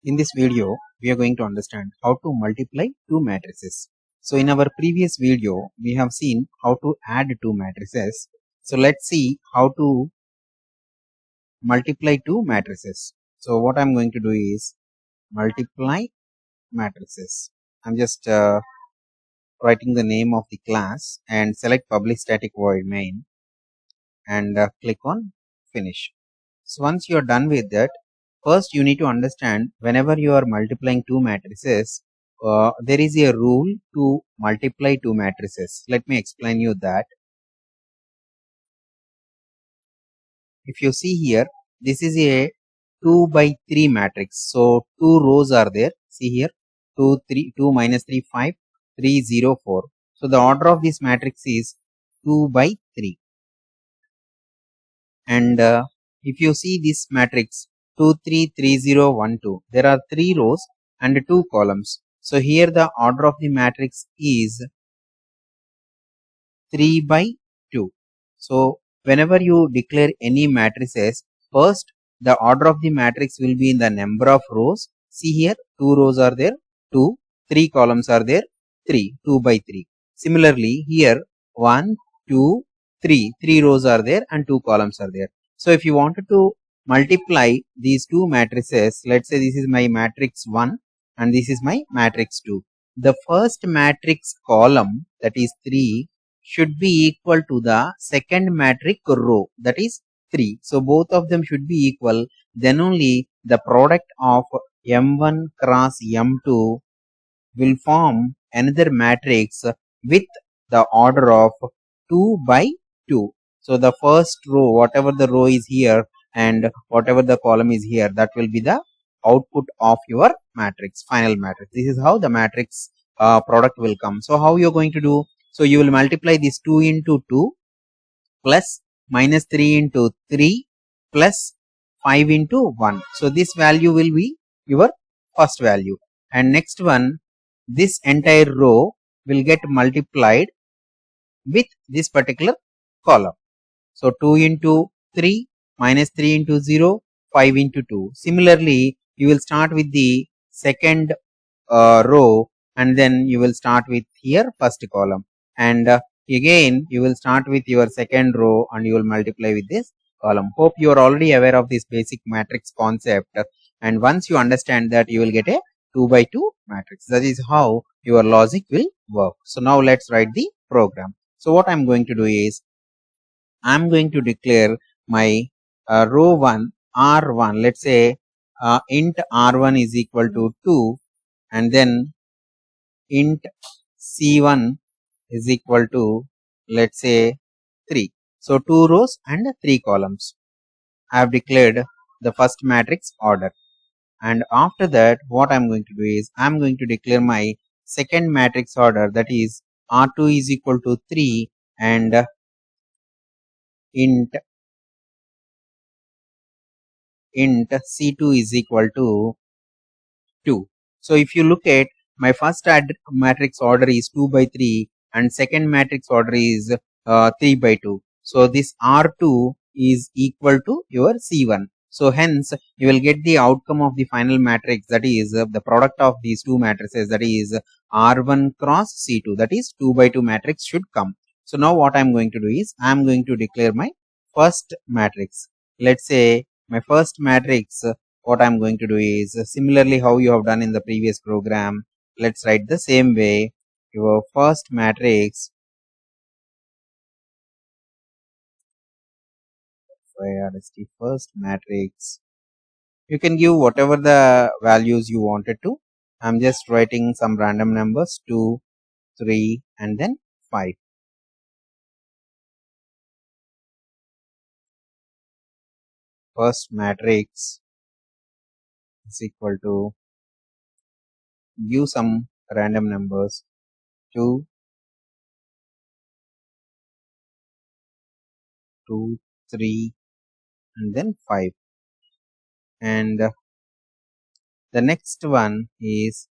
In this video, we are going to understand how to multiply two matrices. So in our previous video, we have seen how to add two matrices. So let's see how to multiply two matrices. So what I'm going to do is multiply matrices. I'm just writing the name of the class and select public static void main and click on finish. So once you are done with that, first you need to understand whenever you are multiplying two matrices, there is a rule to multiply two matrices. Let me explain you that. If you see here, this is a 2 by 3 matrix. So two rows are there. See here, 2, 3, 2 minus 3, 5, 3, 0, 4. So the order of this matrix is 2 by 3. And if you see this matrix 2, 3, 3, 0, 1, 2, there are 3 rows and 2 columns. So here the order of the matrix is 3 by 2. So whenever you declare any matrices, first the order of the matrix will be in the number of rows. See here, 2 rows are there, 2, 3 columns are there, 3, 2 by 3. Similarly here 1, 2, 3, 3 rows are there and 2 columns are there. So if you wanted to multiply these two matrices, let's say this is my matrix 1 and this is my matrix 2. The first matrix column, that is 3, should be equal to the second matrix row, that is 3. So both of them should be equal. Then only the product of M1 cross M2 will form another matrix with the order of 2 by 2. So the first row, whatever the row is here and whatever the column is here, that will be the output of your matrix, final matrix. This is how the matrix product will come. So how you're going to do? So you will multiply this 2 into 2 plus minus 3 into 3 plus 5 into 1. So this value will be your first value. And next one, this entire row will get multiplied with this particular column. So 2 into 3 minus 3 into 0, 5 into 2. Similarly, you will start with the second row and then you will start with here first column. And again, you will start with your second row and you will multiply with this column. Hope you are already aware of this basic matrix concept. And once you understand that, you will get a 2 by 2 matrix. That is how your logic will work. So now let's write the program. So what I'm going to do is, I'm going to declare my row 1 R1. Let's say int R1 is equal to 2 and then int C1 is equal to, let's say, 3. So 2 rows and 3 columns. I have declared the first matrix order. And after that, what I'm going to do is, I'm going to declare my second matrix order, that is R2 is equal to 3 and int C2 is equal to 2. So if you look at my first matrix order is 2 by 3 and second matrix order is 3 by 2. So this R2 is equal to your C1. So hence you will get the outcome of the final matrix, that is the product of these two matrices, that is R1 cross C2, that is 2 by 2 matrix should come. So now what I am going to do is, I am going to declare my first matrix. Let's say my first matrix, what I'm going to do is, similarly how you have done in the previous program, let's write the same way. Your first matrix, where is the first matrix? You can give whatever the values you wanted to. I'm just writing some random numbers, 2, 3 and then 5. First matrix is equal to, give some random numbers, 2, 2, 3 and then 5. And the next one is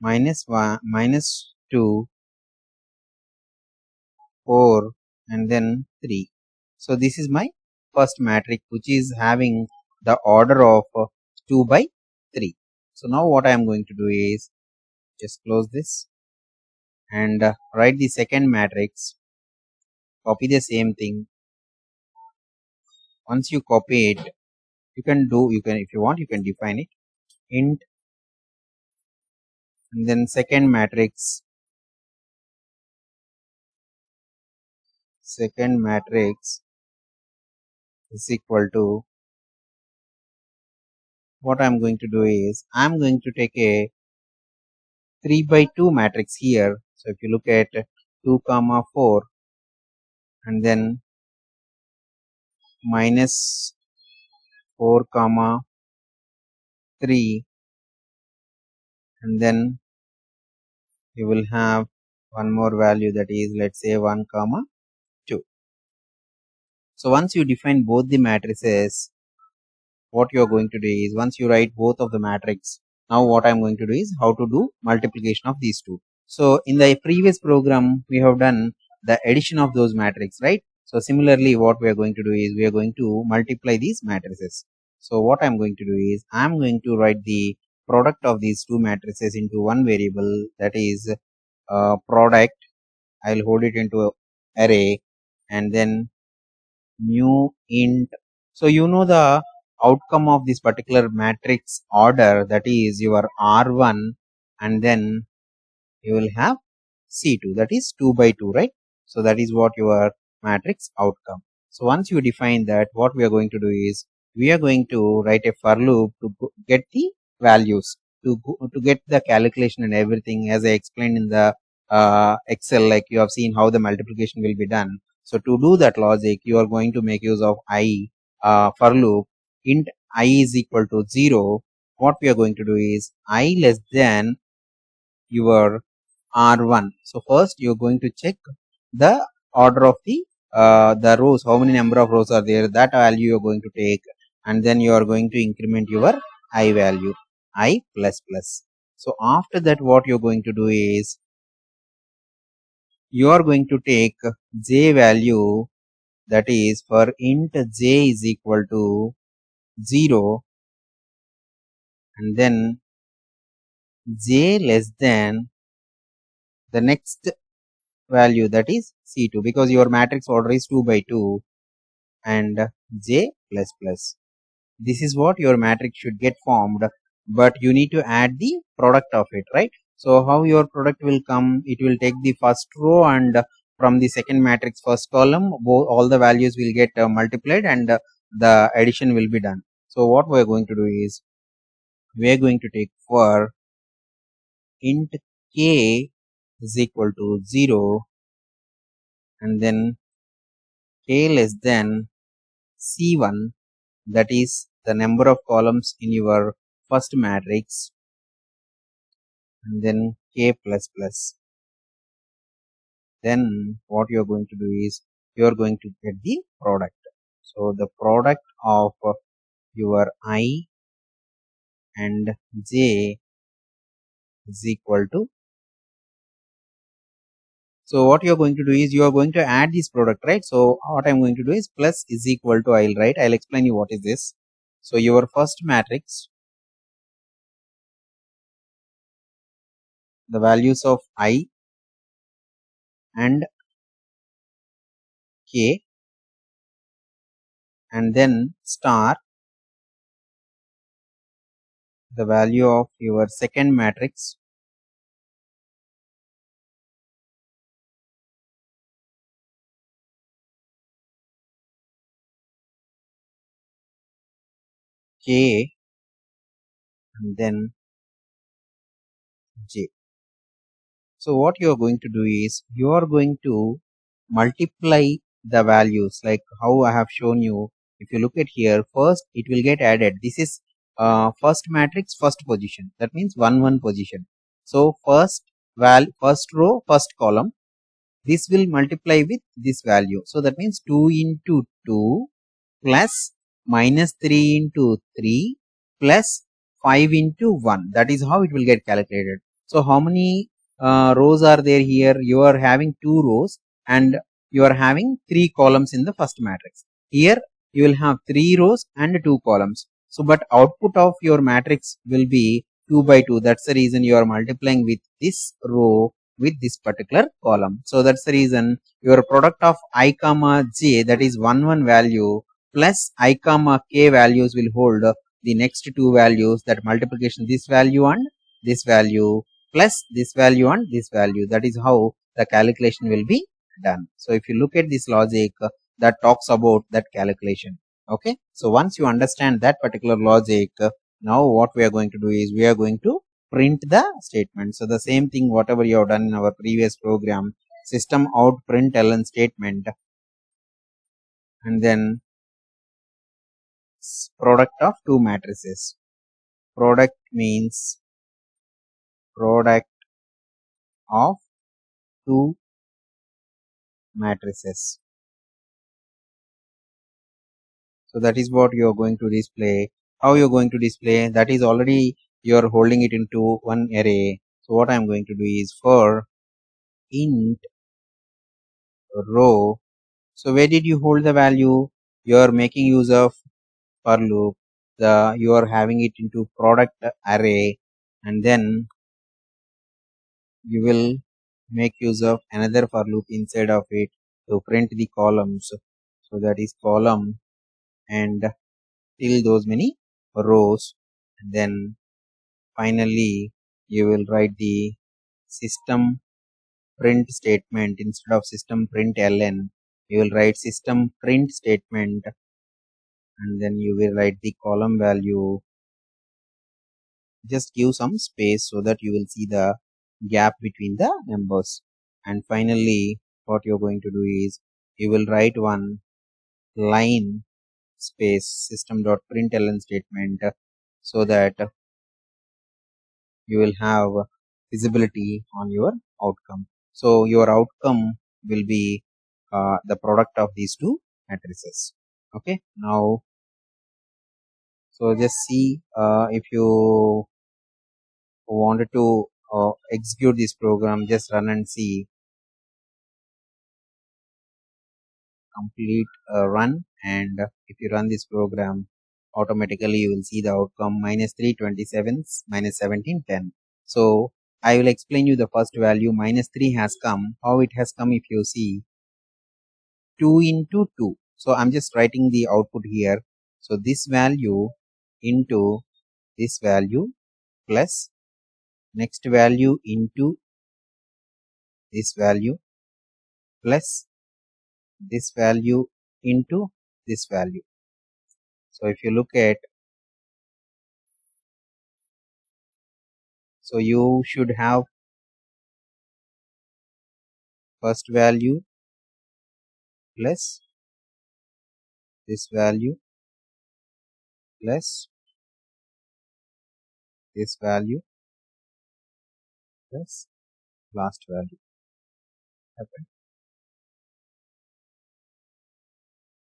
minus 1, minus 2, 4 and then 3. So this is my first matrix, which is having the order of 2 by 3. So now what I am going to do is just close this and write the second matrix, copy the same thing. Once you copy it, you can if you want, you can define it int, and then second matrix is equal to, what I'm going to do is I'm going to take a 3 by 2 matrix here. So if you look at 2 comma 4 and then minus 4 comma 3, and then you will have one more value, that is, let's say 1 comma 2. So once you define both the matrices, what you are going to do is, once you write both of the matrix, now what I'm going to do is how to do multiplication of these two. So in the previous program we have done the addition of those matrices, right? So similarly what we are going to do is we are going to multiply these matrices. So what I'm going to do is I'm going to write the product of these two matrices into one variable, that is product. I'll hold it into array and then new int. So you know the outcome of this particular matrix order, that is your R1, and then you will have C2, that is 2 by 2, right? So that is what your matrix outcome. So once you define that, what we are going to do is we are going to write a for loop to get the values, to get the calculation and everything, as I explained in the Excel, like you have seen how the multiplication will be done. So to do that logic, you are going to make use of for loop int I is equal to 0. What we are going to do is I less than your R1. So first you are going to check the order of the rows, how many number of rows are there, that value you are going to take, and then you are going to increment your I value, I plus plus. So after that what you are going to do is you are going to take j value, that is for int j is equal to 0, and then j less than the next value, that is C2, because your matrix order is 2 by 2, and j plus plus. This is what your matrix should get formed, but you need to add the product of it, right? So how your product will come, it will take the first row, and from the second matrix first column, all the values will get multiplied, and the addition will be done. So what we are going to do is we are going to take for int k is equal to 0, and then k less than C1, that is the number of columns in your first matrix, and then k plus plus. Then what you are going to do is you are going to get the product. So the product of your I and j is equal to, so what you are going to do is you are going to add this product, right? So what I'm going to do is plus is equal to, I'll explain you what is this. So your first matrix, the values of I and k, and then star the value of your second matrix, k, and then j. So what you are going to do is you are going to multiply the values like how I have shown you. If you look at here, first it will get added. This is first matrix, first position. That means 1 1 position. So first row, first column. This will multiply with this value. So that means 2 into 2 plus minus 3 into 3 plus 5 into 1. That is how it will get calculated. So how many rows are there here? You are having 2 rows and you are having 3 columns in the first matrix. Here you will have 3 rows and 2 columns. So but output of your matrix will be 2 by 2. That's the reason you are multiplying with this row with this particular column. So that's the reason your product of I comma j, that is 1 value, plus I comma k values will hold the next two values, that multiplication this value and this value plus this value and this value. That is how the calculation will be done. So if you look at this logic, that talks about that calculation. Okay, so once you understand that particular logic, now what we are going to do is we are going to print the statement. So the same thing whatever you have done in our previous program, system out println statement, and then product of two matrices. Product means product of two matrices. So that is what you are going to display. How you are going to display, that is already you are holding it into one array. So what I am going to do is for int row. So where did you hold the value? You are making use of for loop. You are having it into product array, and then you will make use of another for loop inside of it to print the columns. So that is column and till those many rows, and then finally you will write the system print statement. Instead of system print ln, you will write system print statement, and then you will write the column value. Just give some space so that you will see the gap between the numbers. And finally what you're going to do is you will write one line space system.println statement, so that you will have visibility on your outcome. So your outcome will be the product of these two matrices. Okay, now so just see if you wanted to execute this program, just run and see. Complete run, and if you run this program, automatically you will see the outcome -3 27 -17 10. So I will explain you the first value. -3 has come. How it has come? If you see 2 into 2, so I'm just writing the output here. So this value into this value plus next value into this value plus this value into this value. So if you look at, so you should have first value plus this value plus this value plus last value. Okay.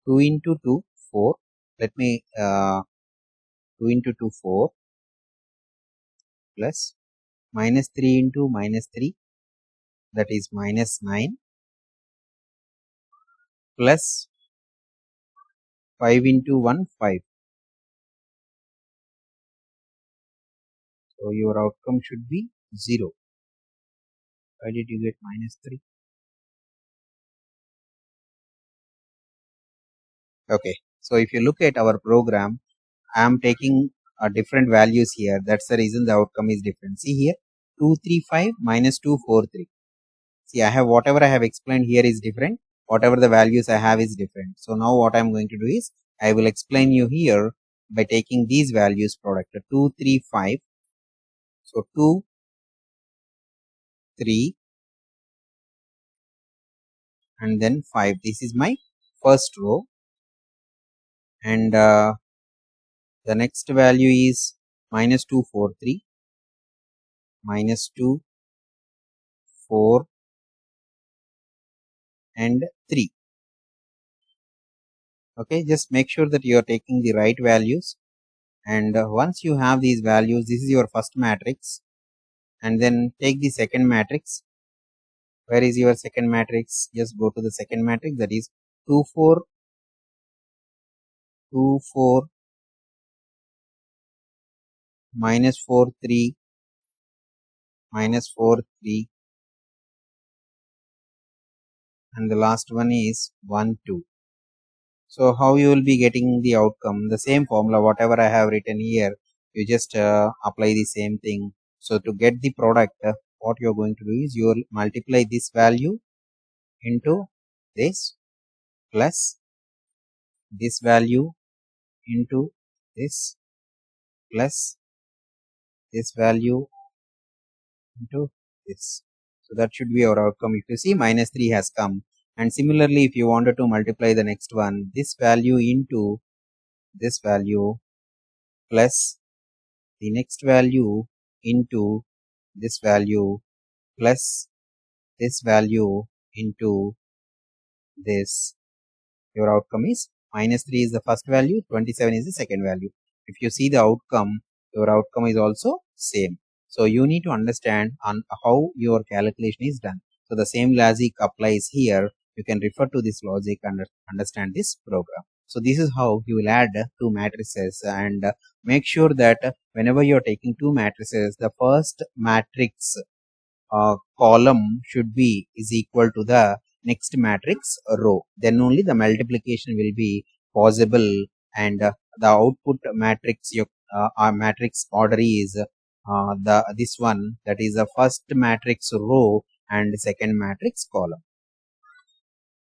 2 into 2 4. Let me 2 into 2 4 plus -3 into -3, that is -9, plus 5 into 1 5. So your outcome should be 0. Why did you get -3? Okay, so if you look at our program, I am taking different values here. That's the reason the outcome is different. See here, 235 minus 243. See, I have whatever I have explained here is different. Whatever the values I have is different. So now what I am going to do is I will explain you here by taking these values product 235. So 2 3 and then 5. This is my first row, and the next value is minus 243 minus 2 4 and 3. Okay, just make sure that you are taking the right values, and once you have these values, this is your first matrix, and then take the second matrix. Where is your second matrix? Just go to the second matrix, that is 2 4 2 4 minus 4 3 minus 4 3 and the last one is 1 2. So how you will be getting the outcome? The same formula, whatever I have written here, you just apply the same thing. So to get the product, what you're going to do is you will multiply this value into this plus this value into this plus this value into this. So that should be our outcome. If you see, minus 3 has come. And similarly, if you wanted to multiply the next one, this value into this value plus the next value into this value plus this value into this, your outcome is minus 3 is the first value, 27 is the second value. If you see the outcome, your outcome is also same. So you need to understand on how your calculation is done. So the same logic applies here. You can refer to this logic and understand this program. So this is how you will add two matrices, and make sure that whenever you are taking two matrices, the first matrix column should be is equal to the next matrix row. Then only the multiplication will be possible, and the output matrix your matrix order is this one, that is the first matrix row and second matrix column.